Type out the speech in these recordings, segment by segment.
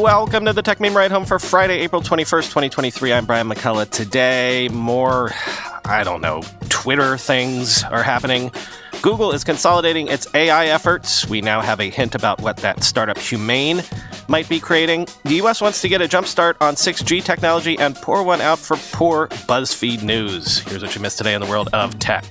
Welcome to the Techmeme Ride Home for Friday, April 21st, 2023. I'm Brian McCullough. Today, more, Twitter things are happening. Google is consolidating its AI efforts. We now have a hint about what that startup Humane might be creating. The U.S. wants to get a jump start on 6G technology and pour one out for poor BuzzFeed News. Here's what you missed today in the world of tech.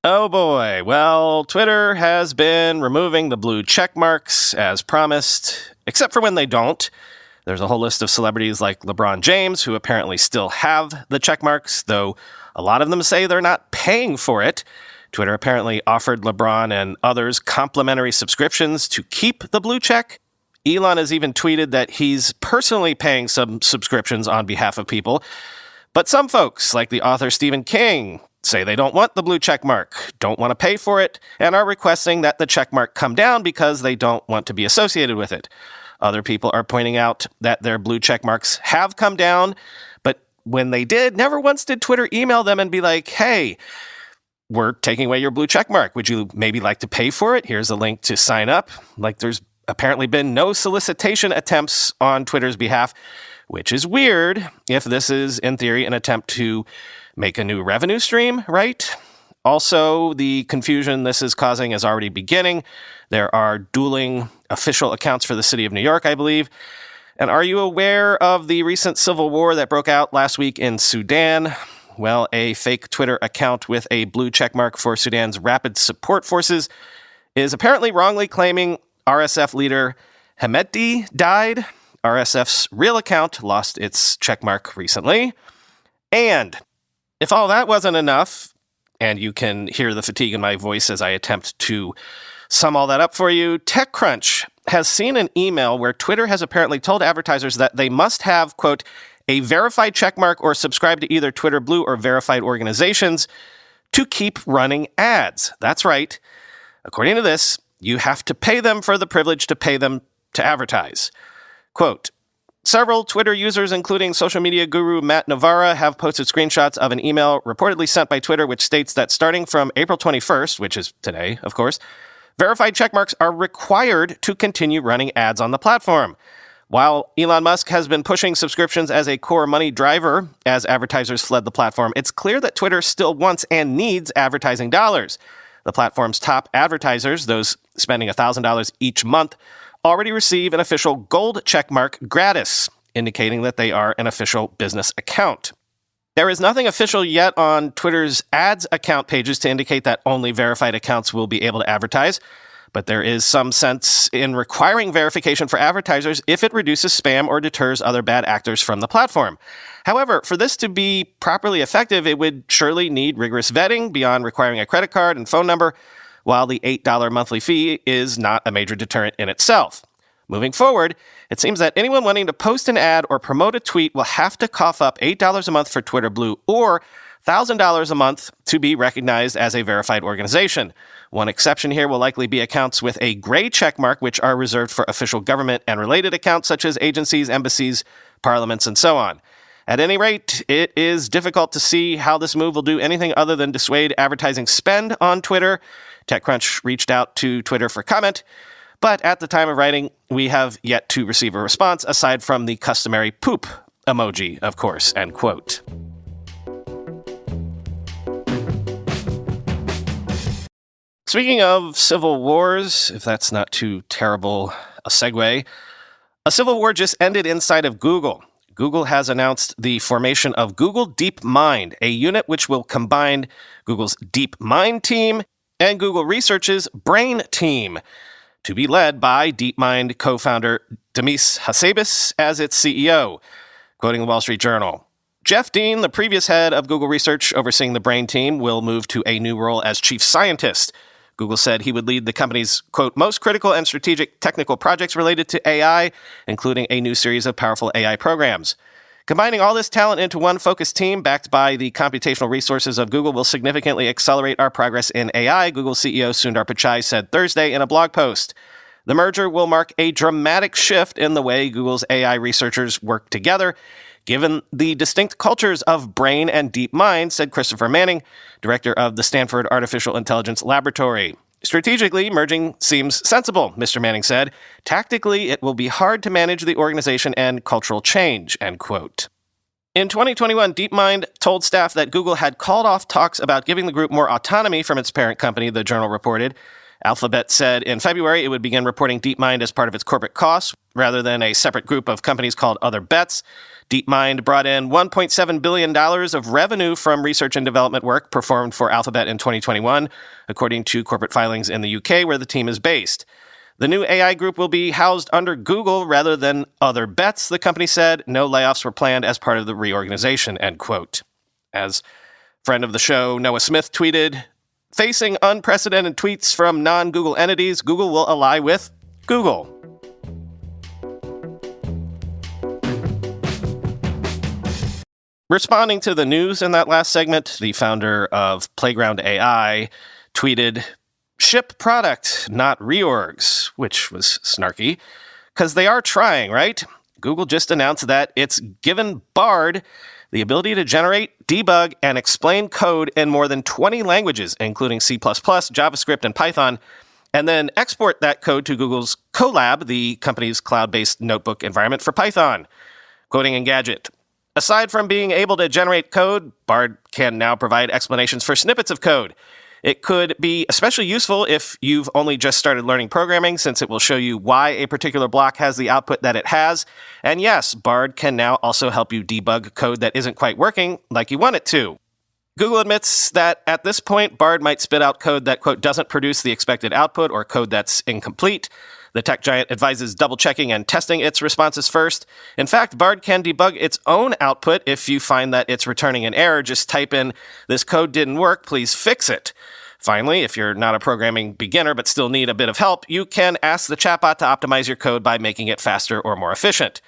Oh boy. Well, Twitter has been removing the blue check marks as promised, except for when they don't. There's a whole list of celebrities like LeBron James who apparently still have the check marks, though a lot of them say they're not paying for it. Twitter apparently offered LeBron and others complimentary subscriptions to keep the blue check. Elon has even tweeted that he's personally paying some subscriptions on behalf of people. But some folks, like the author Stephen King, say they don't want the blue check mark, don't want to pay for it, and are requesting that the check mark come down because they don't want to be associated with it. Other people are pointing out that their blue check marks have come down, but when they did, never once did Twitter email them and be like, hey, we're taking away your blue check mark. Would you maybe like to pay for it? Here's a link to sign up. Like, there's apparently been no solicitation attempts on Twitter's behalf, which is weird if this is, in theory, an attempt to make a new revenue stream, right? Also, the confusion this is causing is already beginning. There are dueling official accounts for the city of New York, I believe. And are you aware of the recent civil war that broke out last week in Sudan? Well, a fake Twitter account with a blue checkmark for Sudan's Rapid Support Forces is apparently wrongly claiming RSF leader Hemedti died. RSF's real account lost its checkmark recently. And if all that wasn't enough, and you can hear the fatigue in my voice as I attempt to sum all that up for you, TechCrunch has seen an email where Twitter has apparently told advertisers that they must have, quote, a verified checkmark or subscribe to either Twitter Blue or verified organizations to keep running ads. That's right. According to this, you have to pay them for the privilege to pay them to advertise. Quote, several Twitter users, including social media guru Matt Navarra, have posted screenshots of an email reportedly sent by Twitter, which states that starting from April 21st, which is today, of course, verified checkmarks are required to continue running ads on the platform. While Elon Musk has been pushing subscriptions as a core money driver as advertisers fled the platform, it's clear that Twitter still wants and needs advertising dollars. The platform's top advertisers, those spending $1,000 each month, already receive an official gold checkmark gratis, indicating that they are an official business account. There is nothing official yet on Twitter's ads account pages to indicate that only verified accounts will be able to advertise, but there is some sense in requiring verification for advertisers if it reduces spam or deters other bad actors from the platform. However, for this to be properly effective, it would surely need rigorous vetting beyond requiring a credit card and phone number, while the $8 monthly fee is not a major deterrent in itself. Moving forward, it seems that anyone wanting to post an ad or promote a tweet will have to cough up $8 a month for Twitter Blue or $1,000 a month to be recognized as a verified organization. One exception here will likely be accounts with a gray checkmark, which are reserved for official government and related accounts such as agencies, embassies, parliaments, and so on. At any rate, it is difficult to see how this move will do anything other than dissuade advertising spend on Twitter. TechCrunch reached out to Twitter for comment, but at the time of writing, we have yet to receive a response aside from the customary poop emoji, of course, end quote. Speaking of civil wars, if that's not too terrible a segue, a civil war just ended inside of Google. Google has announced the formation of Google DeepMind, a unit which will combine Google's DeepMind team and Google Research's Brain team, to be led by DeepMind co-founder Demis Hassabis as its CEO, quoting the Wall Street Journal. Jeff Dean, the previous head of Google Research overseeing the Brain team, will move to a new role as chief scientist. Google said he would lead the company's, quote, most critical and strategic technical projects related to AI, including a new series of powerful AI programs. Combining all this talent into one focused team backed by the computational resources of Google will significantly accelerate our progress in AI, Google CEO Sundar Pichai said Thursday in a blog post. The merger will mark a dramatic shift in the way Google's AI researchers work together, given the distinct cultures of Brain and DeepMind, said Christopher Manning, director of the Stanford Artificial Intelligence Laboratory. Strategically, merging seems sensible, Mr. Manning said. Tactically, it will be hard to manage the organization and cultural change, end quote. In 2021, DeepMind told staff that Google had called off talks about giving the group more autonomy from its parent company, the Journal reported. Alphabet said in February it would begin reporting DeepMind as part of its corporate costs, rather than a separate group of companies called Other Bets. DeepMind brought in $1.7 billion of revenue from research and development work performed for Alphabet in 2021, according to corporate filings in the UK, where the team is based. The new AI group will be housed under Google rather than Other Bets, the company said. No layoffs were planned as part of the reorganization, end quote. As friend of the show, Noah Smith, tweeted, facing unprecedented tweets from non-Google entities, Google will ally with Google. Responding to the news in that last segment, the founder of Playground AI tweeted, ship product, not reorgs, which was snarky, because they are trying, right? Google just announced that it's given Bard the ability to generate, debug, and explain code in more than 20 languages, including C++, JavaScript, and Python, and then export that code to Google's Colab, the company's cloud-based notebook environment for Python. Quoting Engadget, aside from being able to generate code, Bard can now provide explanations for snippets of code. It could be especially useful if you've only just started learning programming, since it will show you why a particular block has the output that it has. And yes, Bard can now also help you debug code that isn't quite working like you want it to. Google admits that at this point, Bard might spit out code that, quote, doesn't produce the expected output or code that's incomplete. The tech giant advises double-checking and testing its responses first. In fact, Bard can debug its own output if you find that it's returning an error. Just type in, this code didn't work, please fix it. Finally, if you're not a programming beginner but still need a bit of help, you can ask the chatbot to optimize your code by making it faster or more efficient.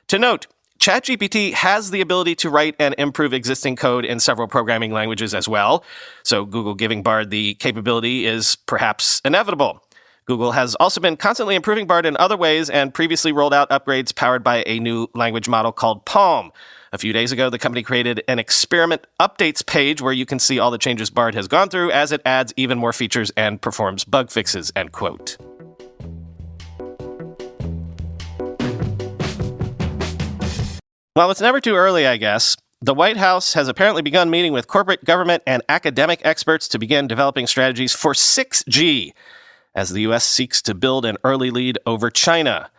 To note, ChatGPT has the ability to write and improve existing code in several programming languages as well, so Google giving Bard the capability is perhaps inevitable. Google has also been constantly improving Bard in other ways and previously rolled out upgrades powered by a new language model called Palm. A few days ago, the company created an experiment updates page where you can see all the changes Bard has gone through as it adds even more features and performs bug fixes, end quote. Well, it's never too early, I guess. The White House has apparently begun meeting with corporate, government, and academic experts to begin developing strategies for 6G, as the U.S. seeks to build an early lead over China,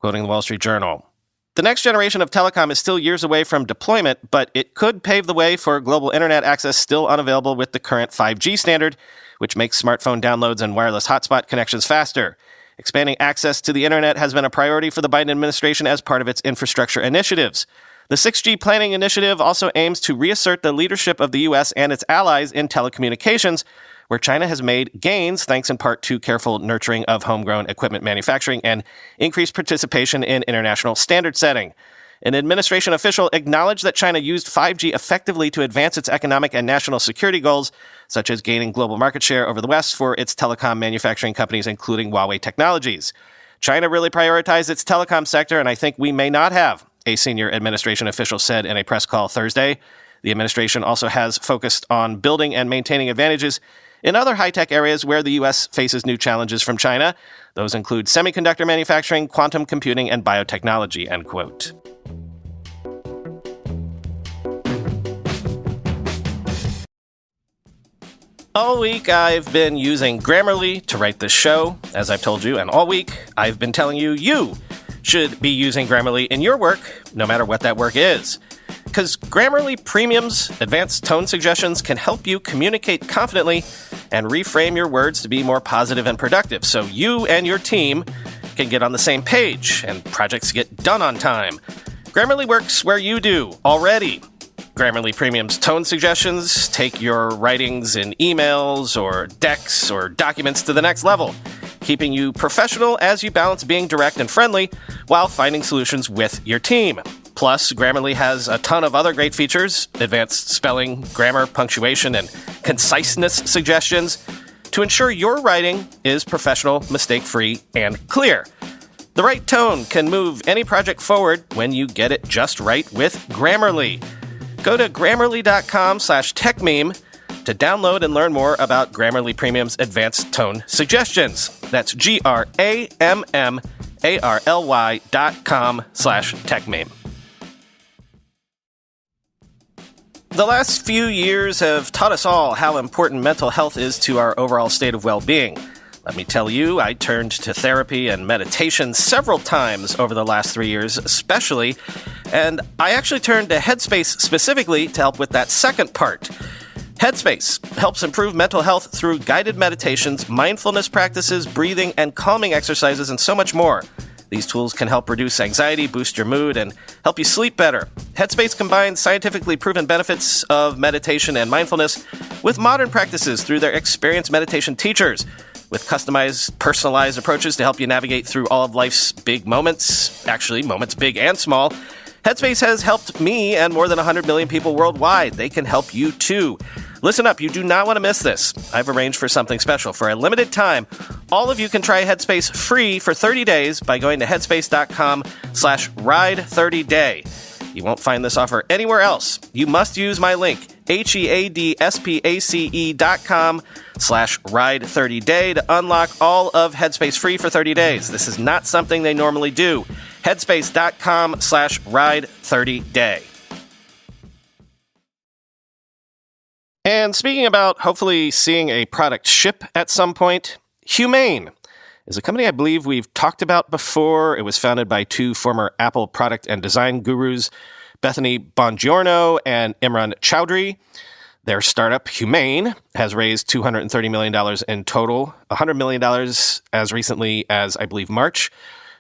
quoting the Wall Street Journal. The next generation of telecom is still years away from deployment, but it could pave the way for global internet access still unavailable with the current 5G standard, which makes smartphone downloads and wireless hotspot connections faster. Expanding access to the internet has been a priority for the Biden administration as part of its infrastructure initiatives. The 6G planning initiative also aims to reassert the leadership of the U.S. and its allies in telecommunications, where China has made gains thanks in part to careful nurturing of homegrown equipment manufacturing and increased participation in international standard setting. An administration official acknowledged that China used 5G effectively to advance its economic and national security goals, such as gaining global market share over the West for its telecom manufacturing companies, including Huawei Technologies. China really prioritized its telecom sector, and I think we may not have, a senior administration official said in a press call Thursday. The administration also has focused on building and maintaining advantages in other high-tech areas where the U.S. faces new challenges from China. Those include semiconductor manufacturing, quantum computing, and biotechnology, end quote. All week, I've been using Grammarly to write this show, as I've told you, and all week, I've been telling you should be using Grammarly in your work, no matter what that work is. Because Grammarly Premium's advanced tone suggestions can help you communicate confidently and reframe your words to be more positive and productive, so you and your team can get on the same page and projects get done on time. Grammarly works where you do already. Grammarly Premium's tone suggestions take your writings in emails or decks or documents to the next level, keeping you professional as you balance being direct and friendly while finding solutions with your team. Plus, Grammarly has a ton of other great features, advanced spelling, grammar, punctuation, and conciseness suggestions to ensure your writing is professional, mistake-free, and clear. The right tone can move any project forward when you get it just right with Grammarly. Go to Grammarly.com/Techmeme to download and learn more about Grammarly Premium's advanced tone suggestions. That's GRAMMARLY.com/Techmeme. The last few years have taught us all how important mental health is to our overall state of well-being. Let me tell you, I turned to therapy and meditation several times over the last 3 years, especially, and I actually turned to Headspace specifically to help with that second part. Headspace helps improve mental health through guided meditations, mindfulness practices, breathing, and calming exercises, and so much more. These tools can help reduce anxiety, boost your mood, and help you sleep better. Headspace combines scientifically proven benefits of meditation and mindfulness with modern practices through their experienced meditation teachers, with customized, personalized approaches to help you navigate through all of life's big moments, actually moments big and small. Headspace has helped me and more than 100 million people worldwide. They can help you too. Listen up, you do not want to miss this. I've arranged for something special. For a limited time, all of you can try Headspace free for 30 days by going to headspace.com/ride30day. You won't find this offer anywhere else. You must use my link, HEADSPACE.com/ride30day to unlock all of Headspace free for 30 days. This is not something they normally do. Headspace.com/ride30day. And speaking about hopefully seeing a product ship at some point, Humane is a company I believe we've talked about before. It was founded by two former Apple product and design gurus, Bethany Bongiorno and Imran Chowdhury. Their startup, Humane, has raised $230 million in total, $100 million as recently as, I believe, March,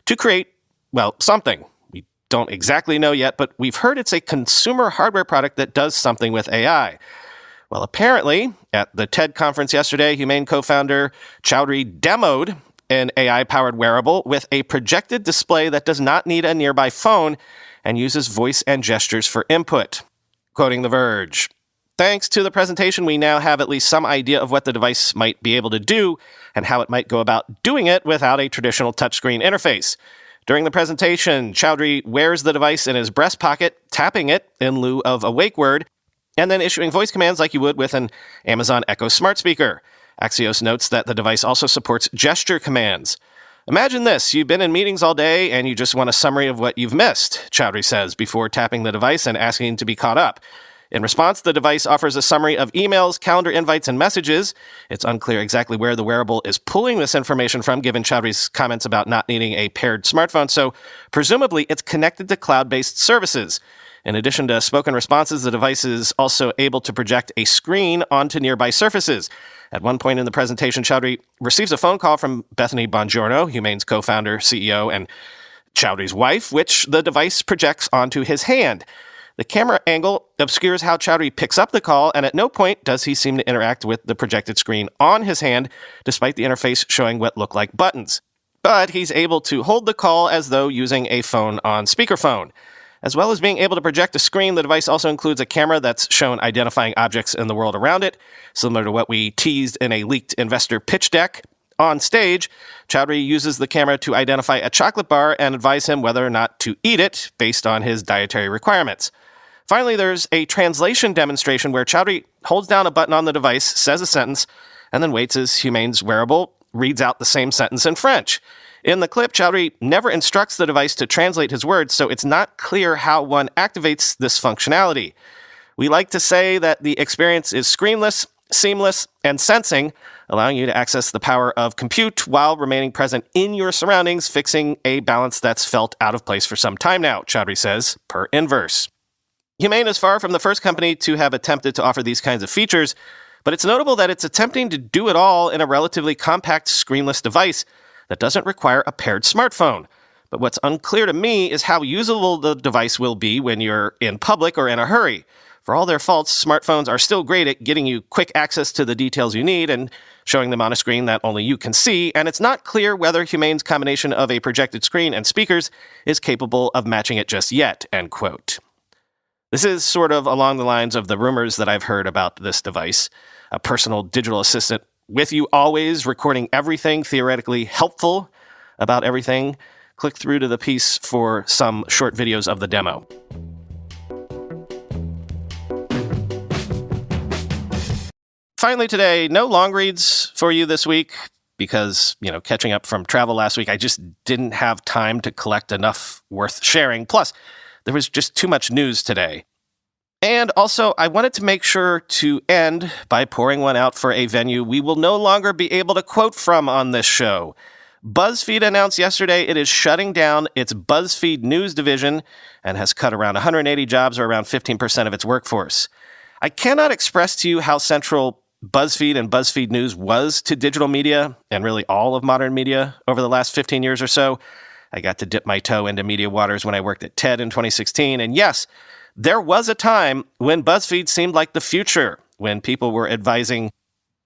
to create, well, something. We don't exactly know yet, but we've heard it's a consumer hardware product that does something with AI. Well, apparently, at the TED conference yesterday, Humane co-founder Chowdhury demoed an AI-powered wearable with a projected display that does not need a nearby phone and uses voice and gestures for input. Quoting The Verge, "Thanks to the presentation, we now have at least some idea of what the device might be able to do and how it might go about doing it without a traditional touchscreen interface. During the presentation, Chowdhury wears the device in his breast pocket, tapping it in lieu of a wake word, and then issuing voice commands like you would with an Amazon Echo smart speaker. Axios notes that the device also supports gesture commands. Imagine this, you've been in meetings all day and you just want a summary of what you've missed, Chowdhury says before tapping the device and asking to be caught up. In response, the device offers a summary of emails, calendar invites, and messages. It's unclear exactly where the wearable is pulling this information from, given Chowdhury's comments about not needing a paired smartphone, so presumably it's connected to cloud-based services. In addition to spoken responses, the device is also able to project a screen onto nearby surfaces. At one point in the presentation, Chowdhury receives a phone call from Bethany Bongiorno, Humane's co-founder, CEO, and Chowdhury's wife, which the device projects onto his hand. The camera angle obscures how Chowdhury picks up the call, and at no point does he seem to interact with the projected screen on his hand, despite the interface showing what look like buttons. But he's able to hold the call as though using a phone on speakerphone. As well as being able to project a screen, the device also includes a camera that's shown identifying objects in the world around it, similar to what we teased in a leaked investor pitch deck. On stage, Chowdhury uses the camera to identify a chocolate bar and advise him whether or not to eat it based on his dietary requirements. Finally, there's a translation demonstration where Chowdhury holds down a button on the device, says a sentence, and then waits as Humane's wearable reads out the same sentence in French. In the clip, Chowdhury never instructs the device to translate his words, so it's not clear how one activates this functionality. We like to say that the experience is screenless, seamless, and sensing, allowing you to access the power of compute while remaining present in your surroundings, fixing a balance that's felt out of place for some time now, Chowdhury says, per Inverse. Humane is far from the first company to have attempted to offer these kinds of features, but it's notable that it's attempting to do it all in a relatively compact screenless device that doesn't require a paired smartphone. But what's unclear to me is how usable the device will be when you're in public or in a hurry. For all their faults, smartphones are still great at getting you quick access to the details you need and showing them on a screen that only you can see, and it's not clear whether Humane's combination of a projected screen and speakers is capable of matching it just yet, end quote. This is sort of along the lines of the rumors that I've heard about this device, a personal digital assistant with you always, recording everything theoretically helpful about everything. Click through to the piece for some short videos of the demo. finally today, no long reads for you this week because, catching up from travel last week, I just didn't have time to collect enough worth sharing. Plus, there was just too much news today. And also, I wanted to make sure to end by pouring one out for a venue we will no longer be able to quote from on this show. BuzzFeed announced yesterday it is shutting down its BuzzFeed News division and has cut around 180 jobs, or around 15% of its workforce. I cannot express to you how central BuzzFeed and BuzzFeed News was to digital media and really all of modern media over the last 15 years or so. I got to dip my toe into media waters when I worked at TED in 2016. And yes, there was a time when BuzzFeed seemed like the future, when people were advising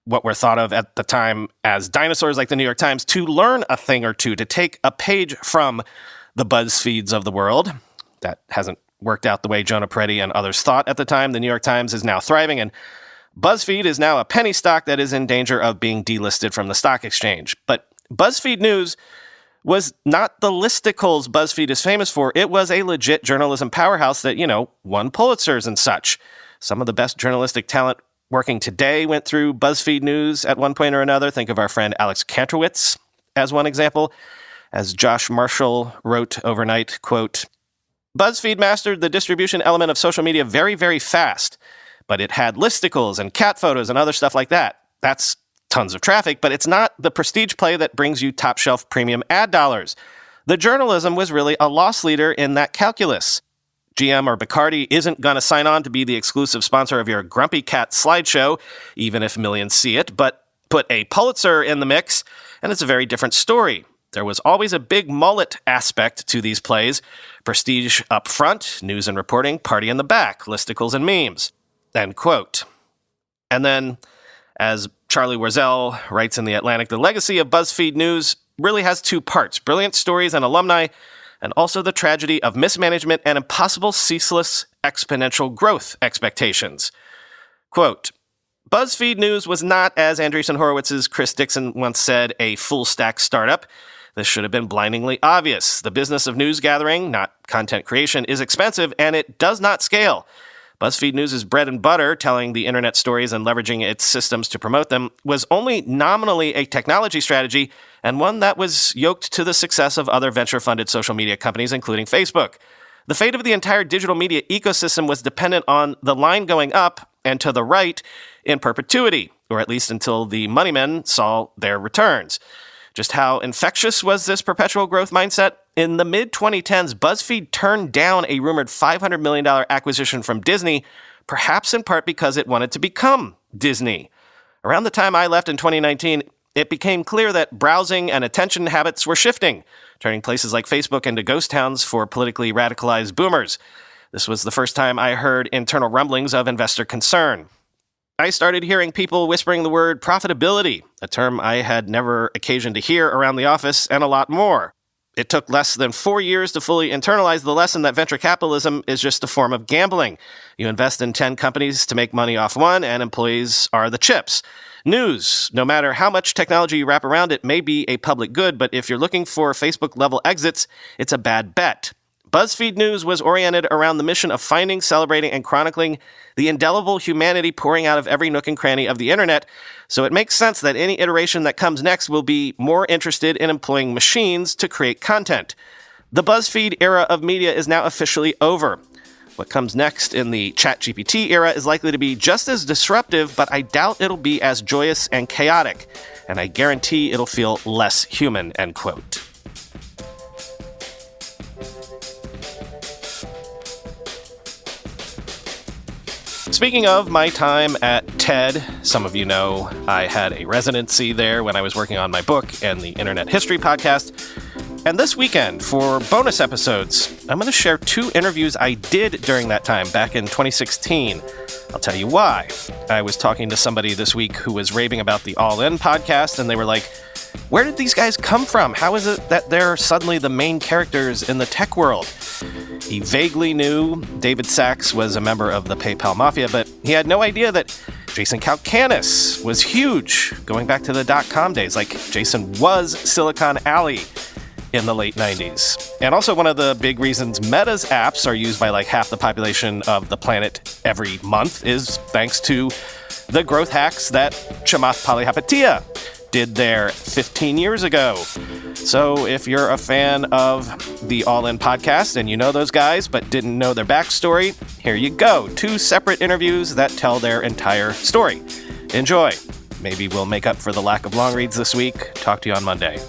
what were thought of at the time as dinosaurs like the New York Times to learn a thing or two, to take a page from the BuzzFeeds of the world. That hasn't worked out the way Jonah Peretti and others thought at the time. The New York Times is now thriving, and BuzzFeed is now a penny stock that is in danger of being delisted from the stock exchange. But BuzzFeed News was not the listicles BuzzFeed is famous for. It was a legit journalism powerhouse that, won Pulitzers and such. Some of the best journalistic talent working today went through BuzzFeed News at one point or another. Think of our friend Alex Kantrowitz as one example. As Josh Marshall wrote overnight, quote, BuzzFeed mastered the distribution element of social media very, very fast, but it had listicles and cat photos and other stuff like that. That's tons of traffic, but it's not the prestige play that brings you top-shelf premium ad dollars. The journalism was really a loss leader in that calculus. GM or Bacardi isn't going to sign on to be the exclusive sponsor of your Grumpy Cat slideshow, even if millions see it, but put a Pulitzer in the mix, and it's a very different story. There was always a big mullet aspect to these plays. Prestige up front, news and reporting, party in the back, listicles and memes. End quote. And then, as Charlie Warzel writes in The Atlantic, the legacy of BuzzFeed News really has two parts: brilliant stories and alumni, and also the tragedy of mismanagement and impossible, ceaseless, exponential growth expectations. Quote, BuzzFeed News was not, as Andreessen Horowitz's Chris Dixon once said, a full-stack startup. This should have been blindingly obvious. The business of news gathering, not content creation, is expensive, and it does not scale. BuzzFeed News' bread and butter, telling the internet stories and leveraging its systems to promote them, was only nominally a technology strategy, and one that was yoked to the success of other venture-funded social media companies, including Facebook. The fate of the entire digital media ecosystem was dependent on the line going up and to the right in perpetuity, or at least until the money men saw their returns. Just how infectious was this perpetual growth mindset? In the mid-2010s, BuzzFeed turned down a rumored $500 million acquisition from Disney, perhaps in part because it wanted to become Disney. Around the time I left in 2019, it became clear that browsing and attention habits were shifting, turning places like Facebook into ghost towns for politically radicalized boomers. This was the first time I heard internal rumblings of investor concern. I started hearing people whispering the word profitability, a term I had never occasion to hear around the office, and a lot more. It took less than 4 years to fully internalize the lesson that venture capitalism is just a form of gambling. You invest in 10 companies to make money off one, and employees are the chips. News, no matter how much technology you wrap around it, may be a public good, but if you're looking for Facebook-level exits, it's a bad bet. BuzzFeed News was oriented around the mission of finding, celebrating, and chronicling the indelible humanity pouring out of every nook and cranny of the internet, so it makes sense that any iteration that comes next will be more interested in employing machines to create content. The BuzzFeed era of media is now officially over. What comes next in the ChatGPT era is likely to be just as disruptive, but I doubt it'll be as joyous and chaotic, and I guarantee it'll feel less human, end quote. Speaking of my time at TED, some of you know I had a residency there when I was working on my book and the Internet History podcast. And this weekend, for bonus episodes, I'm going to share 2 interviews I did during that time, back in 2016. I'll tell you why. I was talking to somebody this week who was raving about the All In podcast, and they were like, where did these guys come from? How is it that they're suddenly the main characters in the tech world? He vaguely knew David Sachs was a member of the PayPal Mafia, but he had no idea that Jason Calacanis was huge, going back to the dot-com days. Like, Jason was Silicon Alley in the late 90s. And also one of the big reasons Meta's apps are used by like half the population of the planet every month is thanks to the growth hacks that Chamath Palihapitiya did there 15 years ago. So if you're a fan of the All In podcast and you know those guys but didn't know their backstory, here you go. 2 separate interviews that tell their entire story. Enjoy. Maybe we'll make up for the lack of long reads this week. Talk to you on Monday.